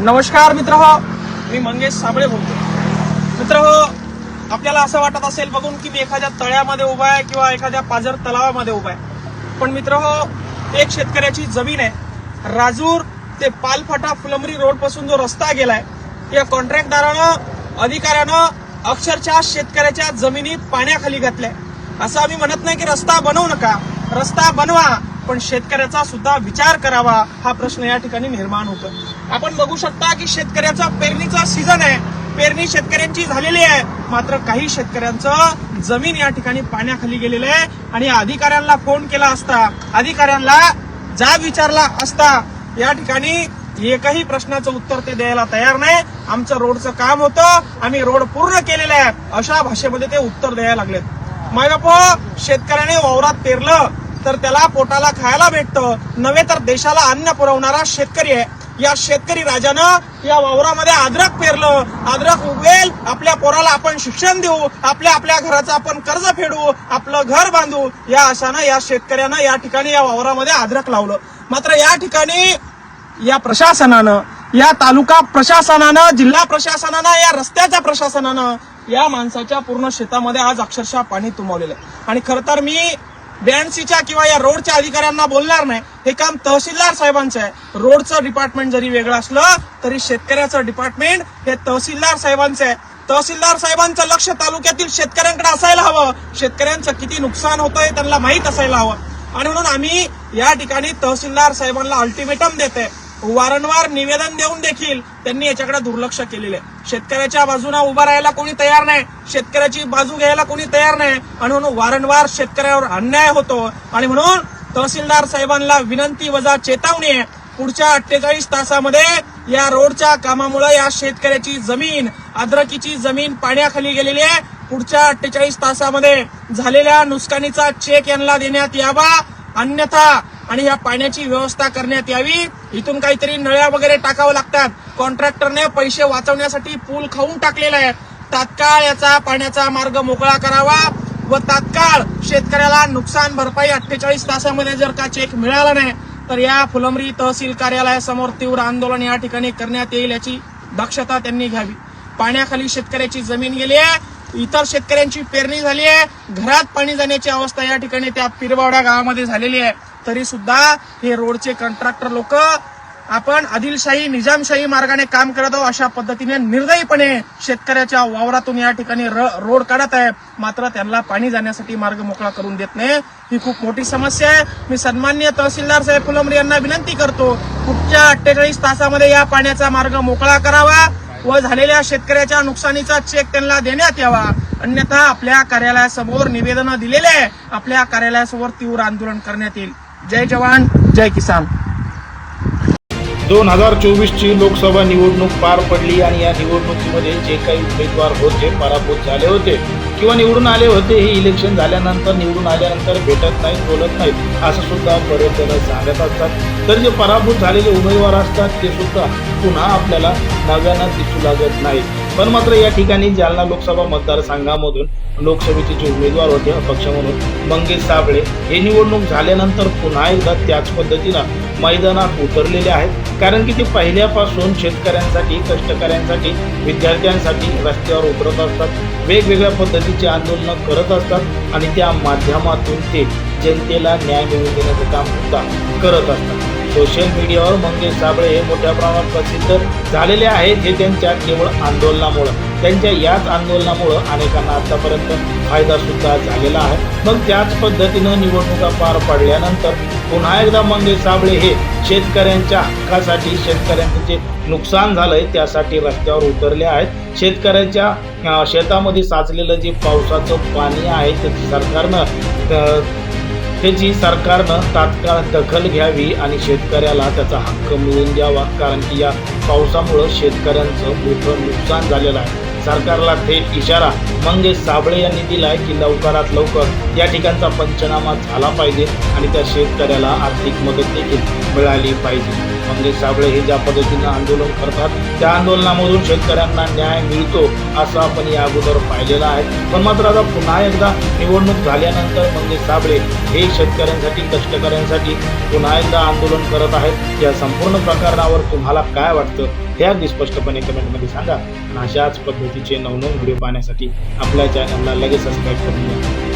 नमस्कार मित्रहो, मी मंगेश साबळे बोलतो. मित्रहो, आपल्याला असं वाटत असेल बघून की मी एखाद्या तळ्यामध्ये उभा आहे किंवा एखाद्या पाझर तलावामध्ये उभा आहे. पण मित्रहो, एक शेतकऱ्याची जमीन आहे. राजूर ते पालफाटा फुलंब्री रोड पासून जो रस्ता गेलाय, या कॉन्ट्रॅक्टदारानं अधिकाऱ्यानं अक्षरशः शेतकऱ्याच्या जमिनी पाण्याखाली घातल्या. असं आम्ही म्हणत नाही की रस्ता बनवू नका, रस्ता बनवा, पण शेतकऱ्याचा सुद्धा विचार करावा हा प्रश्न या ठिकाणी निर्माण होतो. आपण बघू शकता की शेतकऱ्याचा पेरणीचा सीझन आहे, पेरणी शेतकऱ्यांची झालेली आहे, मात्र काही शेतकऱ्यांचं जमीन या ठिकाणी पाण्याखाली गेलेलं आहे. आणि अधिकाऱ्यांना फोन केला असता, अधिकाऱ्यांना जाब विचारला असता, या ठिकाणी एकही प्रश्नाचं उत्तर ते द्यायला तयार नाही. आमचं रोडचं काम होतं, आम्ही रोड पूर्ण केलेलं आहे, अशा भाषेमध्ये ते उत्तर द्यायला लागलेत. मायबाप, शेतकऱ्याने वावरात पेरलं तर त्याला पोटाला खायला भेटतं, नव्हे तर देशाला अन्न पुरवणारा शेतकरी आहे. या शेतकरी राजानं या वावरामध्ये अद्रक पेरलं, अद्रक उगवेल, आपल्या पोराला आपण शिक्षण देऊ, आपल्या घराचं आपण कर्ज फेडू, आपलं घर बांधू, या आशानं या शेतकऱ्यानं या ठिकाणी या वावरामध्ये अद्रक लावलं. मात्र या ठिकाणी या प्रशासनानं, या तालुका प्रशासनानं, जिल्हा प्रशासनानं, या रस्त्याच्या प्रशासनानं या माणसाच्या पूर्ण शेतामध्ये आज अक्षरशः पाणी तुंबवलेलं आहे. आणि खरं तर मी BNCच्या किंवा या रोडच्या अधिकाऱ्यांना बोलणार नाही, हे काम तहसीलदार साहेबांचं आहे. रोडचं डिपार्टमेंट जरी वेगळं असलं तरी शेतकऱ्याचं डिपार्टमेंट हे तहसीलदार साहेबांचं आहे. तहसीलदार साहेबांचं लक्ष तालुक्यातील शेतकऱ्यांकडे असायला हवं, शेतकऱ्यांचं किती नुकसान होतंय त्यांना माहीत असायला हवं. आणि म्हणून आम्ही या ठिकाणी तहसीलदार साहेबांना अल्टिमेटम देतोय. वारंवार निवेदन देऊन देखील त्यांनी याच्याकडे दुर्लक्ष केलेलं आहे. शेतकऱ्याच्या बाजूने उभा राहायला कोणी तयार नाही, शेतकऱ्याची बाजू घ्यायला कोणी तयार नाही, आणि म्हणून वारंवार शेतकऱ्यावर अन्याय होतो. आणि म्हणून तहसीलदार साहेबांना विनंती वजा चेतावणी आहे, पुढच्या 48 तासामध्ये या रोडच्या कामामुळे या शेतकऱ्याची जमीन, अद्रकीची जमीन पाण्याखाली गेलेली आहे. पुढच्या 48 तासामध्ये झालेल्या नुकसानीचा चेक यांना देण्यात यावा, अन्यथा आणि या पाण्याची व्यवस्था करण्यात यावी. इथून काहीतरी नळ्या वगैरे टाकावं लागतात. कॉन्ट्रॅक्टरने पैसे वाचवण्यासाठी पूल खाऊन टाकलेला आहे. तात्काळ याचा पाण्याचा मार्ग मोकळा करावा व तात्काळ शेतकऱ्याला नुकसान भरपाई 48 तासामध्ये जर का चेक मिळाला नाही तर या फुलंब्री तहसील कार्यालयासमोर तीव्र आंदोलन या ठिकाणी करण्यात येईल, याची दक्षता त्यांनी घ्यावी. पाण्याखाली शेतकऱ्याची जमीन गेली आहे, इतर शेतकऱ्यांची पेरणी झाली आहे, घरात पाणी जाण्याची अवस्था या ठिकाणी त्या पिरबावडा गावामध्ये झालेली आहे. तरी सुद्धा हे रोडचे कॉन्ट्रॅक्टर लोक आपण आदिलशाही, निजामशाही मार्गाने काम करत आहोत अशा पद्धतीने निर्दयीपणे शेतकऱ्याच्या वावरातून या ठिकाणी रोड काढत आहे, मात्र त्यांना पाणी जाण्यासाठी मार्ग मोकळा करून देत नाही. ही खूप मोठी समस्या आहे. मी सन्माननीय तहसीलदार साहेब फुलंब्री यांना विनंती करतो, पुढच्या 48 तासामध्ये या पाण्याचा मार्ग मोकळा करावा व झालेल्या शेतकऱ्याच्या नुकसानीचा चेक त्यांना देण्यात यावा, अन्यथा आपल्या कार्यालयासमोर निवेदन दिलेले आहे, आपल्या कार्यालयासमोर तीव्र आंदोलन करण्यात येईल. जय जवान, जय किसान. 2024 ची लोकसभा निवडणूक पार पडली आणि या निवडणुकीमध्ये जे काही उमेदवार होते, पराभूत झाले होते किंवा निवडून आले होते, हे इलेक्शन झाल्यानंतर, निवडून आल्यानंतर भेटत नाहीत, बोलत नाहीत, असं सुद्धा बरेच जण सांगत असतात. तर जे पराभूत झालेले उमेदवार असतात ते सुद्धा पुन्हा आपल्याला नव्यानं दिसू लागत नाहीत. पण मात्र या ठिकाणी जालना लोकसभा मतदारसंघामधून लोकसभेचे जे उमेदवार होते अपक्ष म्हणून मंगेश साबळे हे निवडणूक झाल्यानंतर पुन्हा एकदा त्याच पद्धतीनं मैदानात उतरलेले आहेत. कारण की ते पहिल्यापासून शेतकऱ्यांसाठी, कष्टकऱ्यांसाठी, विद्यार्थ्यांसाठी रस्त्यावर उतरत असतात, वेगवेगळ्या पद्धतीचे आंदोलन करत असतात आणि त्या माध्यमातून ते जनतेला न्याय मिळवून देण्याचं काम सुद्धा करत असतात. सोशल मीडियावर मंगेश साबळे हे मोठ्या प्रमाणात प्रसिद्ध झालेले आहेत. हे त्यांच्या केवळ आंदोलनामुळं, त्यांच्या याच आंदोलनामुळं अनेकांना आतापर्यंत फायदा सुद्धा झालेला आहे. मग त्याच पद्धतीनं निवडणुका पार पडल्यानंतर पुन्हा एकदा मंगेश साबळे हे शेतकऱ्यांच्या हक्कासाठी, शेतकऱ्यांचं जे नुकसान झालंय त्यासाठी रस्त्यावर उतरले आहेत. शेतकऱ्यांच्या शेतामध्ये साचलेलं जे पावसाचं पाणी आहे त्याची सरकारनं तात्काळ दखल घ्यावी आणि शेतकऱ्याला त्याचा हक्क मिळवून द्यावा. कारण की या पावसामुळं शेतकऱ्यांचं मोठं नुकसान झालेलं आहे. सरकारला थेट इशारा मंगेश साबळे यांनी दिलाय की लवकरात लवकर या ठिकाणचा पंचनामा झाला पाहिजे आणि त्या शेतकऱ्याला आर्थिक मदत देखील मिळाली पाहिजे. मंगेश साबळे हे ज्या पद्धतीनं आंदोलन करतात त्या आंदोलनामधून शेतकऱ्यांना न्याय मिळतो असं आपण या अगोदर पाहिलेलं आहे. पण मात्र आता पुन्हा एकदा निवडणूक झाल्यानंतर मंगेश साबळे हे शेतकऱ्यांसाठी कष्टकऱ्यांसाठी पुन्हा एकदा आंदोलन करत आहेत. या संपूर्ण प्रकरणावर तुम्हाला काय वाटतं हे अगदी स्पष्टपणे कमेंटमध्ये सांगा. आणि अशाच पद्धतीचे नवनवीन व्हिडिओ पाहण्यासाठी आपल्या चॅनलला लगेच सबस्क्राईब करून घ्या.